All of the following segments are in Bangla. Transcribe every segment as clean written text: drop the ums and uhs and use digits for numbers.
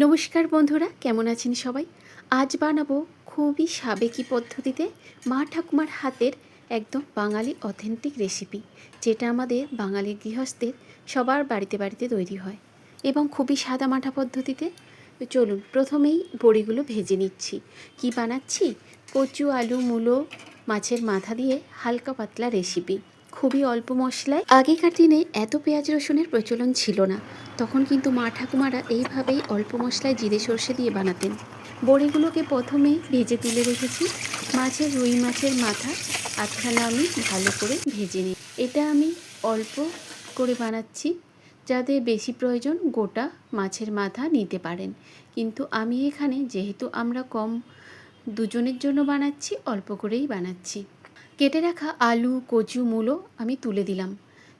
নমস্কার বন্ধুরা, কেমন আছেন সবাই? আজ বানাবো খুবই সাবেকি পদ্ধতিতে মা ঠাকুমার হাতের একদম বাঙালি অথেন্টিক রেসিপি, যেটা আমাদের বাঙালি গৃহস্থের সবার বাড়িতে বাড়িতে তৈরি হয় এবং খুবই সাদামাটা পদ্ধতিতে। তো চলুন প্রথমেই বড়িগুলো ভেজে নিচ্ছি। কি বানাচ্ছি? কচু, আলু, মূলো, মাছের মাথা দিয়ে হালকা পাতলা রেসিপি, খুবই অল্প মশলায়। আগেকার দিনে এত পেঁয়াজ রসুনের প্রচলন ছিল না, তখন কিন্তু মা ঠাকুমারা এইভাবেই অল্প মশলায় জিরে সর্ষে দিয়ে বানাতেন। বড়িগুলোকে প্রথমে ভেজে তুলে রেখেছি। রুই মাছের মাথা আধখানা আমি ভালো করে ভেজে নিই। এটা আমি অল্প করে বানাচ্ছি, যাদের বেশি প্রয়োজন গোটা মাছের মাথা নিতে পারেন, কিন্তু আমি এখানে যেহেতু আমরা কম দুজনের জন্য বানাচ্ছি, অল্প করেই বানাচ্ছি। কেটে রাখা আলু, কচু, মূলো আমি তুলে দিলাম।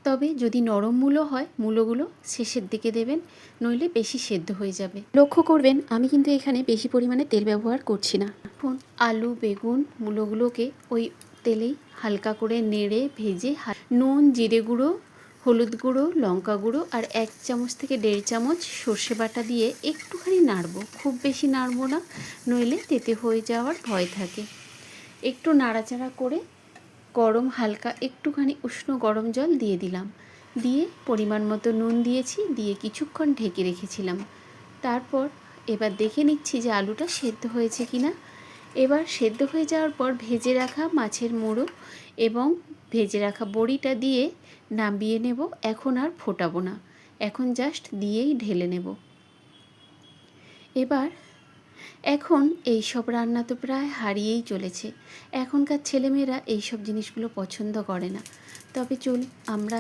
তবে যদি নরম মূলো হয়, মূলোগুলো শেষের দিকে দেবেন, নইলে বেশি সেদ্ধ হয়ে যাবে। লক্ষ্য করবেন আমি কিন্তু এখানে বেশি পরিমাণে তেল ব্যবহার করছি না। এখন আলু, বেগুন, মূলোগুলোকে ওই তেলেই হালকা করে নেড়ে ভেজে নুন, জিরে গুঁড়ো, হলুদ গুঁড়ো, লঙ্কা গুঁড়ো আর 1 চামচ থেকে 1.5 চামচ সর্ষে বাটা দিয়ে একটুখানি নাড়বো। খুব বেশি নাড়বো না, নইলে তেতে হয়ে যাওয়ার ভয় থাকে। একটু নাড়াচাড়া করে হালকা একটুখানি উষ্ণ গরম জল দিয়ে দিলাম। দিয়ে পরিমাণ মতো নুন দিয়েছি, দিয়ে কিছুক্ষণ ঢেকে রেখেছিলাম। তারপর এবার দেখে নিচ্ছি যে আলুটা সেদ্ধ হয়েছে কিনা। এবার সেদ্ধ হয়ে যাওয়ার পর ভেজে রাখা মাছের মুড়ো এবং ভেজে রাখা বড়িটা দিয়ে নামিয়ে নেব। এখন আর ফোটাবো না, এখন জাস্ট দিয়েই ঢেলে নেব। এখন এই সব রান্না তো প্রায় হারিয়েই চলেছে। এখনকার ছেলেমেয়েরা এই সব জিনিসগুলো পছন্দ করে না। তবে আমরা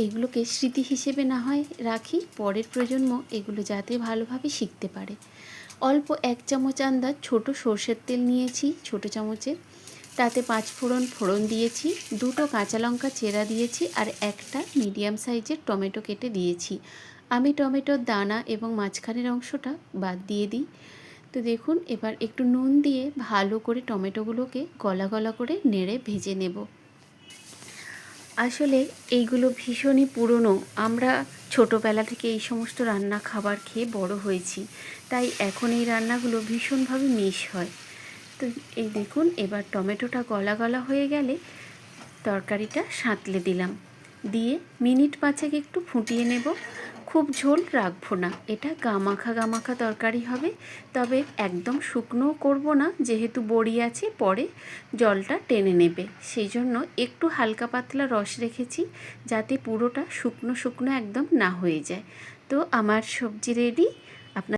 এইগুলোকে স্মৃতি হিসেবে না হয় রাখি, পরের প্রজন্ম এগুলো যাতে ভালোভাবে শিখতে পারে। অল্প 1 চামচ আন্দাজ ছোট সর্ষের তেল নিয়েছি, ছোট চামচের। তাতে 5 ফোড়ন দিয়েছি, 2টো কাঁচা লঙ্কা চেরা দিয়েছি আর একটা মিডিয়াম সাইজের টমেটো কেটে দিয়েছি। আমি টমেটোর দানা এবং মাঝখানের অংশটা বাদ দিয়ে দিই। তো দেখুন, এবার একটু নুন দিয়ে ভালো করে টমেটোগুলোকে গলা গলা করে নেড়ে ভেজে নেব। আসলে এইগুলো ভীষণই পুরনো, আমরা ছোটোবেলা থেকে এই সমস্ত রান্না খাবার খেয়ে বড় হয়েছি, তাই এখন এই রান্নাগুলো ভীষণভাবে মিস হয়। তো এই দেখুন, এবার টমেটোটা গলা গলা হয়ে গেলে তরকারিটা সাঁতলে দিলাম, দিয়ে মিনিট 5 একটু ফুটিয়ে নেব। খুব ঝোল রাখবো না, এটা গামাখা তরকারি হবে। তবে একদম শুকনোও করব না, যেহেতু বড়ি আছে, পরে জলটা টেনে নেবে। সেই জন্য একটু হালকা পাতলা রস রেখেছি, যাতে পুরোটা শুকনো একদম না হয়ে যায়। তো আমার সবজি রেডি।